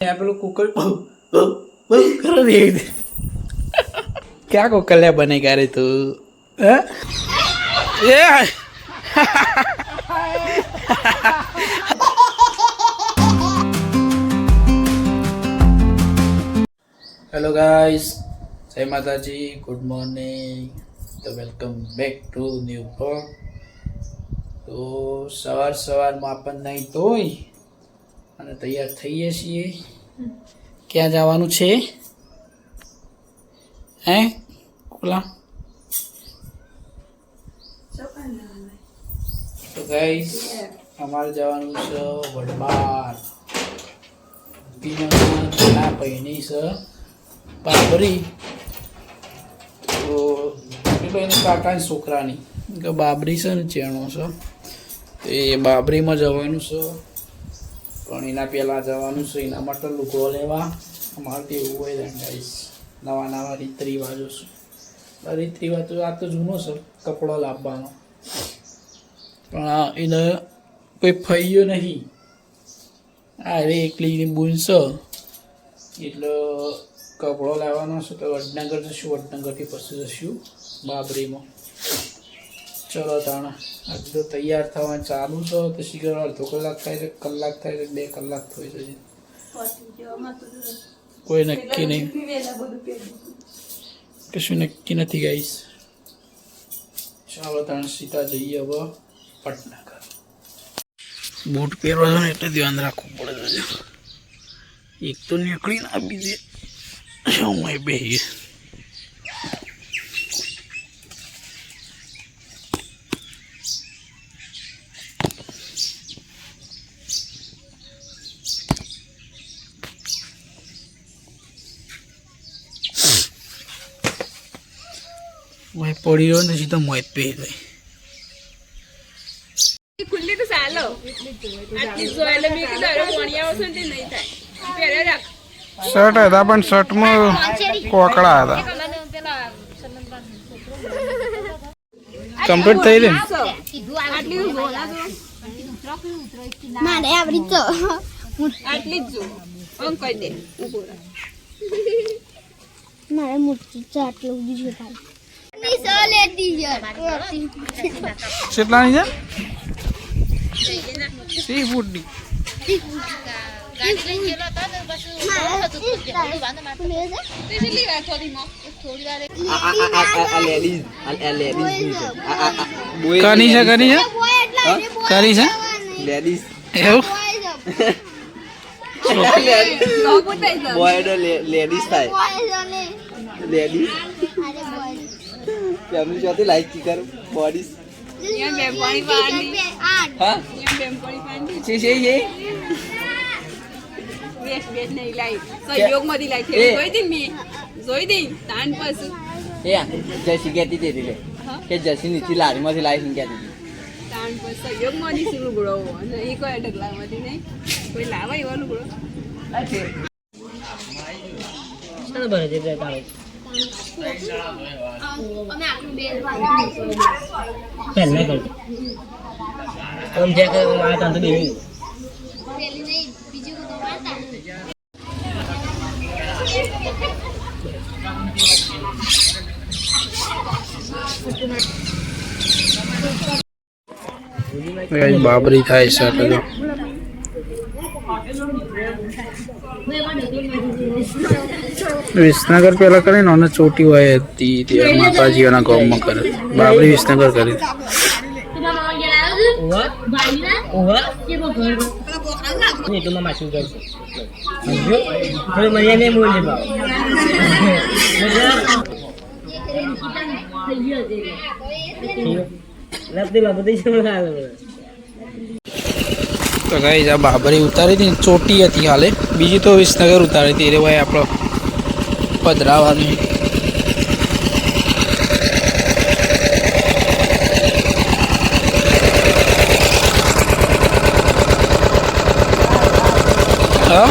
પેલું કુકર કરો રે ક્યાં કોકલ્યા બને ક્યારે તું એ હેલો ગાઈસ, જય માતાજી, ગુડ મોર્નિંગ. તો welcome back to new blog. તો સવારમાં આપણને નહીં ધોઈ અને તૈયાર થઈએ છીએ. ક્યાં જવાનું છે હે ઓલા? તો ગાઈસ અમારે જવાનું છે વડબાર. પીના પૈની છે બાબરી. તો પેલા કાકાની છોકરાની કે બાબરી છે ને ચેણો છે, એ બાબરીમાં જવાનું છે. પણ એના પહેલાં જવાનું છે એના માટે લુગડો લેવા. અમારે તો એવું હોય ને ગાઈસ, નવા રીત રિવાજો છે. રીત રિવાજ તો આ તો જૂનો છે, કપડો લાવવાનો. પણ એને કોઈ ફાઈયો નહીં. આ રે એકલી બૂન છે એટલે કપડો લાવવાનો છે. તો વડનગર જશું, વડનગરથી પછી જશું બાબરીમાં. ચલો તાણા આજે તો તૈયાર થવાનું ચાલુ છે. તો શીખર અડધો કલાક થાય છે, કલાક થાય છે, 2 કલાક થઈ જશે. કોઈ નક્કી નહીં, કશું નક્કી નથી ગાઈસ. ચાલો તાણ સીધા જઈએ હવે વડનગર. બૂટ પહેરવા છે ને એટલે ધ્યાન રાખવું પડે છે. એક તો નીકળીને આપી દે સમય બેસી. मैं पड़ी हो नहीं तो मोहित पे गई खुली तो सालो आटली जोयले मी के दारो वणिया वसन ते नहीं થાય પેરે રાખ. શર્ટ હતા પણ શર્ટમાં કોકડા હતા. કમ્પ્લીટ થઈ રહી આટલી જોલા જો મારે આવડી તો આટલી જ જો ઓમ કહી દે ઉભો રહે. મારે મોટી ચાટ લઉં છે ભાઈ ની સો લેતી યાર કેટલાની છે? 3 ફૂટની. ગાડી લઈ ગયેલો તો બસ તે જલ્દી રાખ થોડી માં થોડી વાર કની છે કની છે લેડીઝ એવું નો પૂછાઈ દો બોય લેડીઝ થાય લેડીઝ ફેમિલી સાથે લાઈક કી કર બોડીઝ યે બે પાણી પાણી હા યે બે પાણી પાણી છે બેસ નહીં લાઈ સહયોગ માંથી લાઈ છે જોઈ દી મી જોઈ દી તાન પાસ એ જસી કહેતી હતી લે કે જસી નીચે લારીમાંથી લાઈક કહેતી હતી તાન પાસ સહયોગ માંથી સુલું ગુડો અને ઈ કોઈ ઢગલા માંથી નહીં કોઈ લાવા એવાનું ગુડો ચાલો બરે જે તાળો અમે આપણું બેલ પહેલા કર ઓમ જે કે આ તાન તો બેની પેલી નહીં બીજું તો વાતા બાબરી થાય છે તો વિસનગર પેલા કરે ને ચોટી હોય હતી ત્યાં માતાજીઓના ગામમાં કરે. બાબરી વિસનગર કરે. તો ગાઈસ આ બાબરી ઉતારી હતી, ચોટી હતી હાલે. બીજી તો વિસનગર ઉતારી હતી. એ ભાઈ આપણો પધરાવાની. હા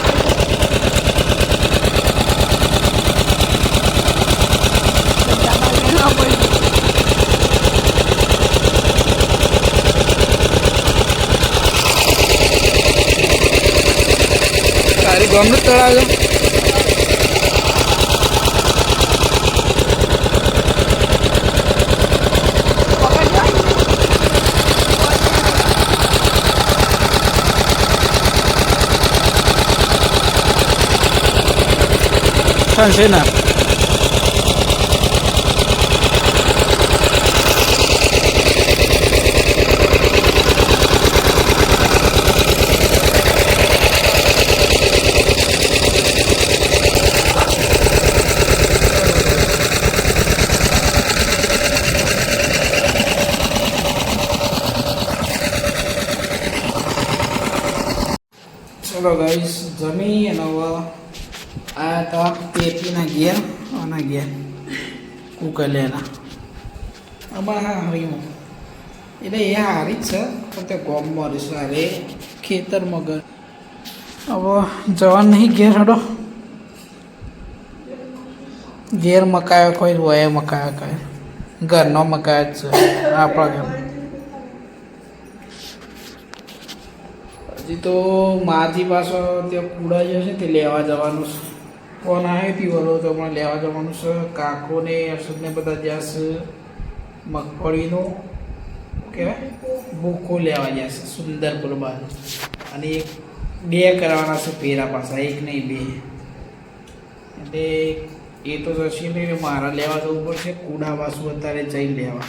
ગમનું તળાવ છે? છે ને ચલો ગાઈસ જમી અને હવે આ હતા પેટીના ઘેર આના ઘેર કુકલેના અમારે હા હરીમાં એટલે એ હારી જ છે પણ તે ગોમમાં રહીશું અરે ખેતરમાં ઘર હવે જવાનું નહીં ઘેર હડો ઘેર મકાયો કોઈ હોય મકાયો કઈ ઘરનો મકાયો જ છે આપણા ઘર હજી તો માજી પાછો ત્યાં કુડા જે છે તે લેવા જવાનું છે ફોન આવ્યો હતી વલો તો પણ લેવા જવાનું છે કાકોને અર્ષદને બધા જ્યાં છે મગફળીનો કહેવાય ભૂખો લેવા ગયા છે સુંદરપુર બાજુ અને એક બે કરવાના છે પેરા પાછા એક નહીં બે એટલે એ તો જશે નહીં મારા લેવા જવું પડશે કુડા પાછું અત્યારે જઈ લેવા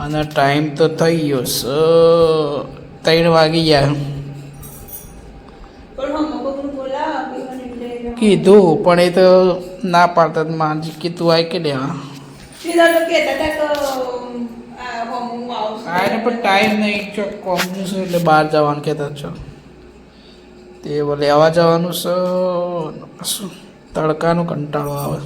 અને ટાઈમ તો થઈ ગયો છે 3 વાગી ગયા કીધું પણ એ તો ના પાડતા માજી કે તું આય કે લેવા હા પણ ટાઈમ નહીં ચોક કોમનું છે એટલે બહાર જવાનું કહેતા છો તે લેવા જવાનું છે શું તડકાનો કંટાળો આવે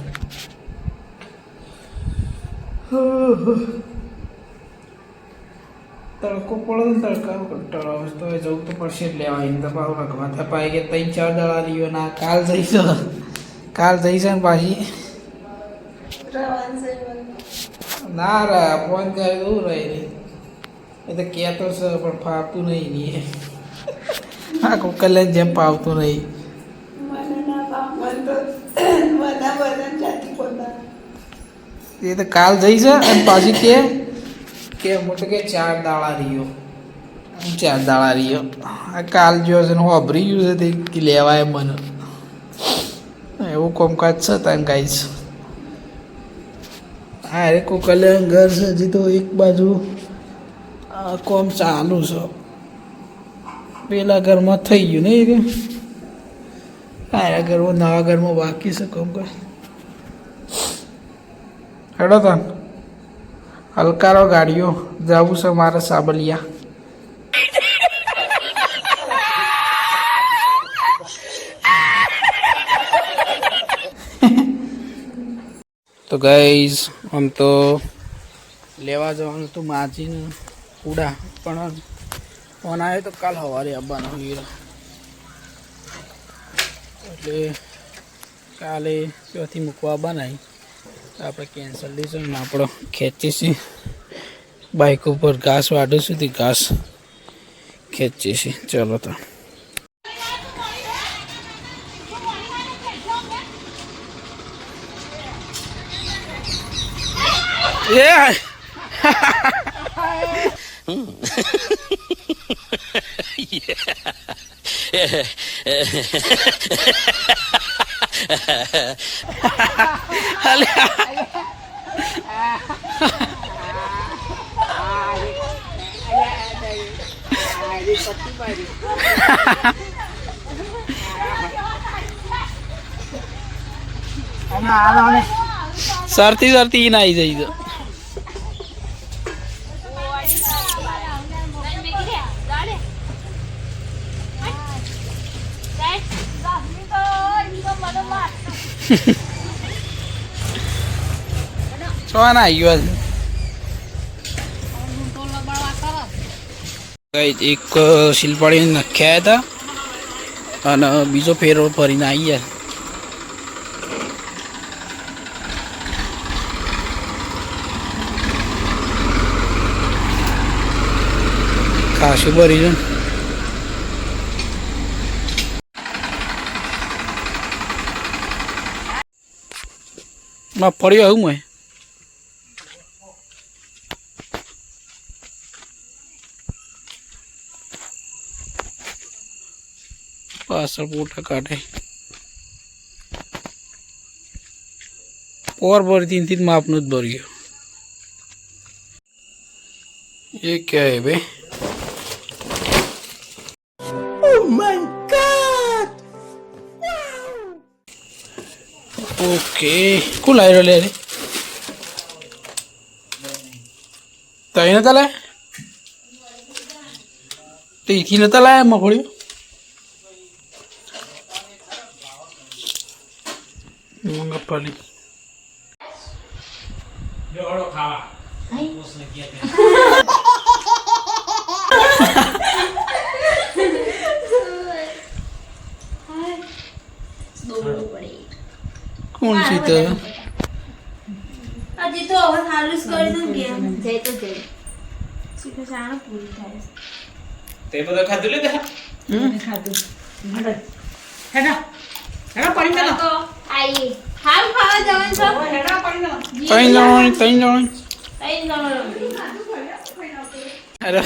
તડકો પડે ને તડકાનો કંટાળો આવે તો જવું તો પડશે જ લેવા એને તો પાછું રખવા થપાય કે 3-4 દાડા રહ્યો ના કાલ જઈશ ને પાછી ના રે ફોન કરે દૂર રહી એ તો કહેતો છે પણ ફાવતું નહીં હા કુકલને જેમ ફાવતું નહીં એ તો કાલ જઈશ અને પાછી કે હું તો કે 4 દાડા રહ્યો 4 દાડા રહ્યો આ કાલ જો છે ને વાપરી ગયું છે તે લેવાય મને એવું કોમકાજ છે તાન ગાઈશ હા અરે કુકલે ઘર છે હજી તો એક બાજુ કોમ ચાલુ છે પેલા ઘરમાં થઈ ગયું ને કે આ ઘરમાં નવા ઘરમાં બાકી છે કોમકાજ હેડો તાન હલકારો ગાડીઓ જવું છે મારે સાબલિયા તો ગાઈઝ આમ તો લેવા જવાનું તો માજીને કુડા પણ ફોન આવે તો કાલ સવારે આવવાનો હીરો એટલે કાલે ત્યાંથી મૂકવા બનાવી આપણે કેન્સલ દઈશું ને આપણો ખેંચીશું બાઇક ઉપર ઘાસ વાઢીશું તે ઘાસ ખેંચીશું ચલો તો સરતી સરતી ના આવી જઈ તો સોના આવી ગયો એક શિલપાડી નખ્યા હતા અને બીજો ફેરો ફરીને આવી ગયા ખાસું ભરી છે માં પડ્યો આવું મેં પાછળ પોટા કાઢે और भरती थी मापनु ज भर गयो ये क्या है बे ओह माय गॉड ओके कौन लाए रे तई न तला ती थी न तला मखोड़ी मंगपाली कौन सी तो હજી તો હવે હાલુસ કરી દઉં કે જઈ તો જઈ સીધો શાણો પૂરી થાય તે બધું ખાધું લે ખાધું હેડા હેડા પડી ગયો તો આઈ હાલ ખાવા જવાનું છો હેડા પડી ગયો तई जाओ તઈ જવાનું अरे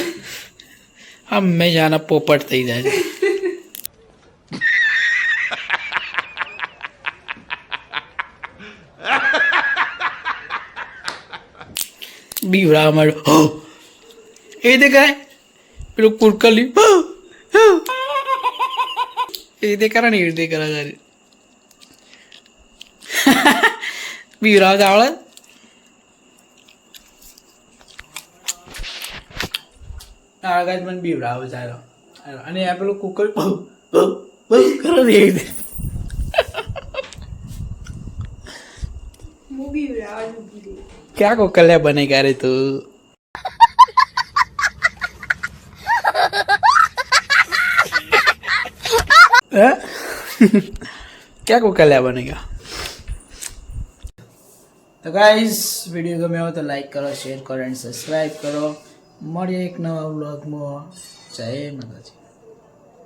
अब मैं जाना पोपट थी जाए बीवड़ा मारो ये देखा है पेलो कुरकली ये देखा नहीं ये देखा सारे बीवड़ा चावल આગળ મને બીવડાવે ચાલો અને આ પેલું કુકર કરો ને એવી રીતે क्या कोकल्या बनेगा रे तू क्या कोकल्या बनेगा तो गाइस वीडियो गमे हो तो लाइक करो शेयर करो एंड सब्सक्राइब करो મળીએ એક નવા વ્લોગમાં જય માતાજી.